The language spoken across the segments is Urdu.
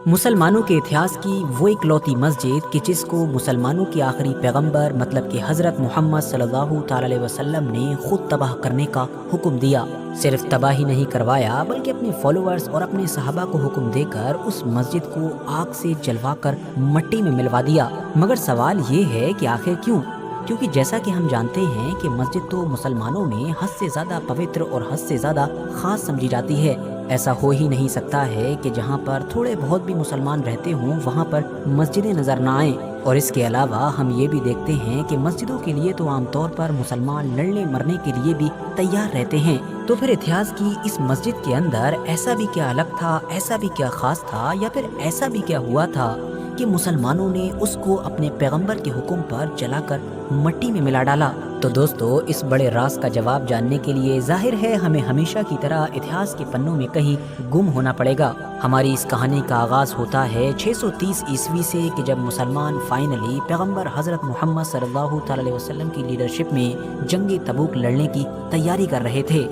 مسلمانوں کے اتہاس کی وہ اکلوتی مسجد کہ جس کو مسلمانوں کے آخری پیغمبر مطلب کہ حضرت محمد صلی اللہ تعالی علیہ وسلم نے خود تباہ کرنے کا حکم دیا۔ صرف تباہ ہی نہیں کروایا بلکہ اپنے فالوورز اور اپنے صحابہ کو حکم دے کر اس مسجد کو آگ سے جلوا کر مٹی میں ملوا دیا۔ مگر سوال یہ ہے کہ آخر کیوں؟ کیونکہ جیسا کہ ہم جانتے ہیں کہ مسجد تو مسلمانوں میں حد سے زیادہ پوتر اور حد سے زیادہ خاص سمجھی جاتی ہے۔ ایسا ہو ہی نہیں سکتا ہے کہ جہاں پر تھوڑے بہت بھی مسلمان رہتے ہوں وہاں پر مسجدیں نظر نہ آئیں۔ اور اس کے علاوہ ہم یہ بھی دیکھتے ہیں کہ مسجدوں کے لیے تو عام طور پر مسلمان لڑنے مرنے کے لیے بھی تیار رہتے ہیں۔ تو پھر اتہاس کی اس مسجد کے اندر ایسا بھی کیا الگ تھا، ایسا بھی کیا خاص تھا، یا پھر ایسا بھی کیا ہوا تھا کہ مسلمانوں نے اس کو اپنے پیغمبر کے حکم پر جلا کر مٹی میں ملا ڈالا؟ تو دوستو، اس بڑے راز کا جواب جاننے کے لیے ظاہر ہے ہمیں ہمیشہ کی طرح اتہاس کے پنوں میں کہیں گم ہونا پڑے گا۔ ہماری اس کہانی کا آغاز ہوتا ہے 630 عیسوی سے کہ جب مسلمان فائنلی پیغمبر حضرت محمد صلی اللہ تعالی علیہ وسلم کی لیڈرشپ میں جنگ تبوک لڑنے کی تیاری کر رہے تھے۔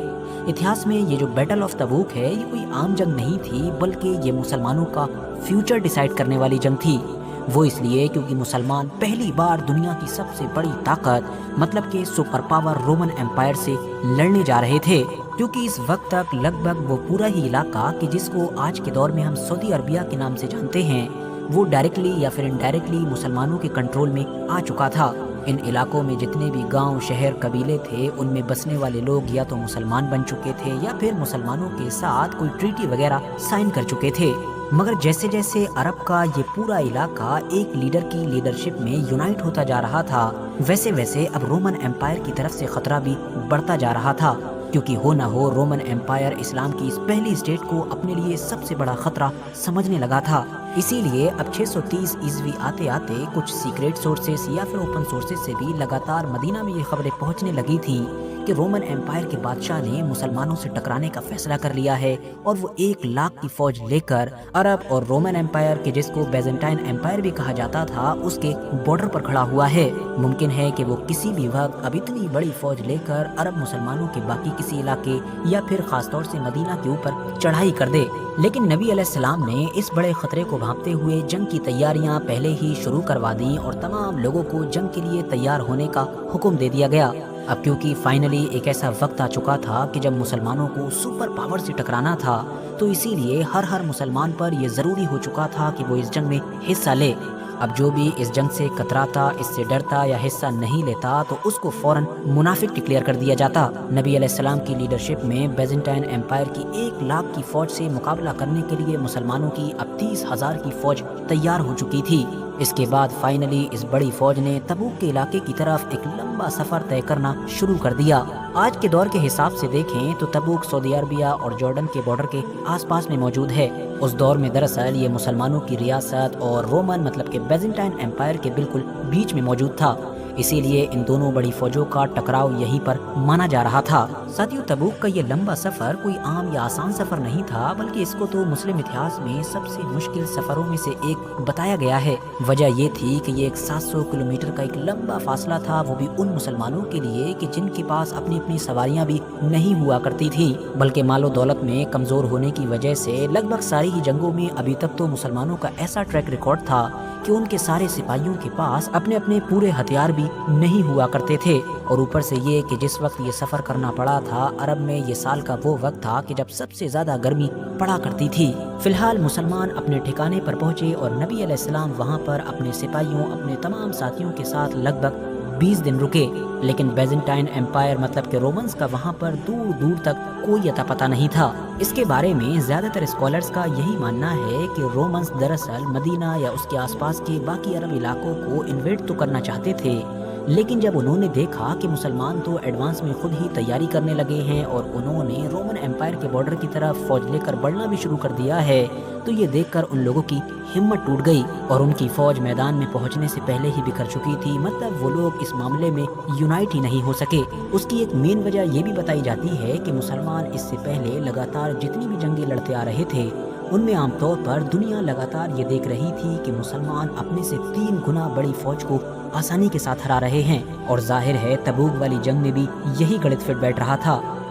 اتہاس میں یہ جو بیٹل آف تبوک ہے یہ کوئی عام جنگ نہیں تھی بلکہ یہ مسلمانوں کا فیوچر ڈیسائیڈ کرنے والی جنگ تھی۔ وہ اس لیے کیونکہ مسلمان پہلی بار دنیا کی سب سے بڑی طاقت مطلب کہ سپر پاور رومن امپائر سے لڑنے جا رہے تھے، کیونکہ اس وقت تک لگ بھگ وہ پورا ہی علاقہ کہ جس کو آج کے دور میں ہم سعودی عربیہ کے نام سے جانتے ہیں وہ ڈائریکٹلی یا پھر انڈائریکٹلی مسلمانوں کے کنٹرول میں آ چکا تھا۔ ان علاقوں میں جتنے بھی گاؤں، شہر، قبیلے تھے ان میں بسنے والے لوگ یا تو مسلمان بن چکے تھے یا پھر مسلمانوں کے ساتھ کوئی ٹریٹی وغیرہ سائن کر چکے تھے۔ مگر جیسے جیسے عرب کا یہ پورا علاقہ ایک لیڈر کی لیڈرشپ میں یونائٹ ہوتا جا رہا تھا ویسے ویسے اب رومن امپائر کی طرف سے خطرہ بھی بڑھتا جا رہا تھا، کیونکہ ہو نہ ہو رومن امپائر اسلام کی اس پہلی اسٹیٹ کو اپنے لیے سب سے بڑا خطرہ سمجھنے لگا تھا۔ اسی لیے اب 630 عیسوی آتے آتے کچھ سیکریٹ سورسز یا پھر اوپن سورسز سے بھی لگاتار مدینہ میں یہ خبریں پہنچنے لگی تھیں کہ رومن امپائر کے بادشاہ نے مسلمانوں سے ٹکرانے کا فیصلہ کر لیا ہے اور وہ 1,00,000 کی فوج لے کر عرب اور رومن امپائر کے جس کو بیزنٹائن امپائر بھی کہا جاتا تھا اس کے بارڈر پر کھڑا ہوا ہے۔ ممکن ہے کہ وہ کسی بھی وقت اب اتنی بڑی فوج لے کر عرب مسلمانوں کے باقی کسی علاقے یا پھر خاص طور سے مدینہ کے اوپر چڑھائی کر دے۔ لیکن نبی علیہ السلام نے اس بڑے خطرے کو بھانپتے ہوئے جنگ کی تیاریاں پہلے ہی شروع کروا دیں اور تمام لوگوں کو جنگ کے لیے تیار ہونے کا حکم دے دیا گیا۔ اب کیونکہ فائنلی ایک ایسا وقت آ چکا تھا کہ جب مسلمانوں کو سپر پاور سے ٹکرانا تھا تو اسی لیے ہر مسلمان پر یہ ضروری ہو چکا تھا کہ وہ اس جنگ میں حصہ لے۔ اب جو بھی اس جنگ سے کتراتا، اس سے ڈرتا یا حصہ نہیں لیتا تو اس کو فوراً منافق ڈکلیئر کر دیا جاتا۔ نبی علیہ السلام کی لیڈرشپ میں بیزنٹائن امپائر کی 1,00,000 کی فوج سے مقابلہ کرنے کے لیے مسلمانوں کی اب 30,000 کی فوج تیار ہو چکی تھی۔ اس کے بعد فائنلی اس بڑی فوج نے تبوک کے علاقے کی طرف ایک لمبا سفر طے کرنا شروع کر دیا۔ آج کے دور کے حساب سے دیکھیں تو تبوک سعودی عربیہ اور جارڈن کے بارڈر کے آس پاس میں موجود ہے۔ اس دور میں دراصل یہ مسلمانوں کی ریاست اور رومن مطلب کہ بیزنٹائن امپائر کے بالکل بیچ میں موجود تھا، اسی لیے ان دونوں بڑی فوجوں کا ٹکراؤ یہیں پر مانا جا رہا تھا۔ ساتھیو، تبوک کا یہ لمبا سفر کوئی عام یا آسان سفر نہیں تھا بلکہ اس کو تو مسلم اتہاس میں سب سے مشکل سفروں میں سے ایک بتایا گیا ہے۔ وجہ یہ تھی کہ یہ ایک 700 کلومیٹر کا ایک لمبا فاصلہ تھا، وہ بھی ان مسلمانوں کے لیے کہ جن کے پاس اپنی سواریاں بھی نہیں ہوا کرتی تھیں، بلکہ مال و دولت میں کمزور ہونے کی وجہ سے لگ بھگ ساری ہی جنگوں میں ابھی تک تو مسلمانوں کا ایسا ٹریک ریکارڈ تھا کہ ان کے سارے سپاہیوں کے پاس اپنے پورے ہتھیار بھی نہیں ہوا کرتے تھے۔ اور اوپر سے یہ کہ جس وقت یہ سفر کرنا پڑا تھا عرب میں یہ سال کا وہ وقت تھا کہ جب سب سے زیادہ گرمی پڑا کرتی تھی۔ فی الحال مسلمان اپنے ٹھکانے پر پہنچے اور نبی علیہ السلام وہاں پر اپنے سپاہیوں، اپنے تمام ساتھیوں کے ساتھ لگ بھگ 20 دن رکے، لیکن بیزنٹائن امپائر مطلب کہ رومنز کا وہاں پر دور دور تک کوئی اتا پتہ نہیں تھا۔ اس کے بارے میں زیادہ تر اسکالرز کا یہی ماننا ہے کہ رومنز دراصل مدینہ یا اس کے آس پاس کے باقی عرب علاقوں کو انویڈ تو کرنا چاہتے تھے، لیکن جب انہوں نے دیکھا کہ مسلمان تو ایڈوانس میں خود ہی تیاری کرنے لگے ہیں اور انہوں نے رومن امپائر کے بارڈر کی طرف فوج لے کر بڑھنا بھی شروع کر دیا ہے تو یہ دیکھ کر ان لوگوں کی ہمت ٹوٹ گئی اور ان کی فوج میدان میں پہنچنے سے پہلے ہی بکھر چکی تھی۔ مطلب وہ لوگ اس معاملے میں یونائٹ ہی نہیں ہو سکے۔ اس کی ایک مین وجہ یہ بھی بتائی جاتی ہے کہ مسلمان اس سے پہلے لگاتار جتنی بھی جنگیں لڑتے آ رہے تھے ان میں عام طور پر دنیا لگاتار یہ دیکھ رہی تھی کہ مسلمان اپنے سے 3 گنا بڑی فوج کو آسانی کے ساتھ ہرا رہے ہیں، اور ظاہر ہے تبوک والی جنگ میں بھی یہی گڑت فٹ بیٹھ رہا تھا۔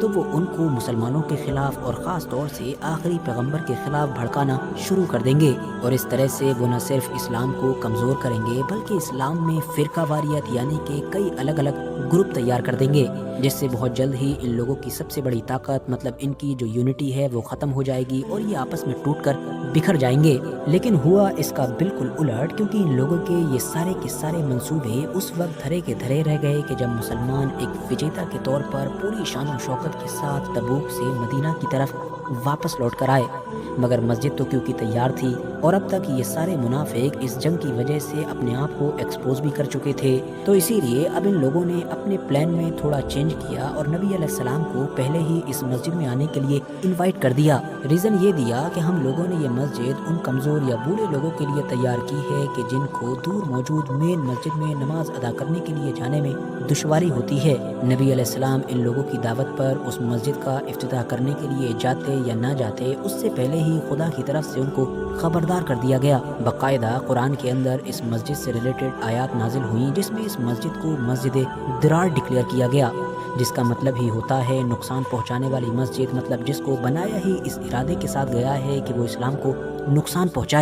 تو وہ ان کو مسلمانوں کے خلاف اور خاص طور سے آخری پیغمبر کے خلاف بھڑکانا شروع کر دیں گے، اور اس طرح سے وہ نہ صرف اسلام کو کمزور کریں گے بلکہ اسلام میں فرقہ واریت یعنی کہ کئی الگ الگ گروپ تیار کر دیں گے، جس سے بہت جلد ہی ان لوگوں کی سب سے بڑی طاقت مطلب ان کی جو یونٹی ہے وہ ختم ہو جائے گی اور یہ آپس میں ٹوٹ کر بکھر جائیں گے۔ لیکن ہوا اس کا بالکل الٹ، کیونکہ ان لوگوں کے یہ سارے کے سارے منصوبے اس وقت دھرے کے دھرے رہ گئے کہ جب مسلمان ایک وجیتا کے طور پر پوری شان و شوکت کے ساتھ تبوک سے مدینہ کی طرف واپس لوٹ کر آئے، مگر مسجد تو کیونکہ تیار تھی اور اب تک یہ سارے منافق اس جنگ کی وجہ سے اپنے آپ کو ایکسپوز بھی کر چکے تھے، تو اسی لیے اب ان لوگوں نے اپنے پلان میں تھوڑا چینج کیا اور نبی علیہ السلام کو پہلے ہی اس مسجد میں آنے کے لیے انوائٹ کر دیا۔ ریزن یہ دیا کہ ہم لوگوں نے یہ مسجد ان کمزور یا بوڑھے لوگوں کے لیے تیار کی ہے کہ جن کو دور موجود مین مسجد میں نماز ادا کرنے کے لیے جانے میں دشواری ہوتی ہے۔ نبی علیہ السلام ان لوگوں کی دعوت پر اس مسجد کا افتتاح کرنے کے لیے جاتے یا نہ جاتے، اس سے پہلے ہی خدا کی طرف سے ان کو خبردار کر دیا گیا۔ باقاعدہ قرآن کے اندر اس مسجد سے ریلیٹڈ آیات نازل ہوئیں جس میں اس مسجد کو مسجد درار ڈکلیئر کیا گیا، جس کا مطلب ہی ہوتا ہے نقصان پہنچانے والی مسجد، مطلب جس کو بنایا ہی اس ارادے کے ساتھ گیا ہے کہ وہ اسلام کو نقصان پہنچائے۔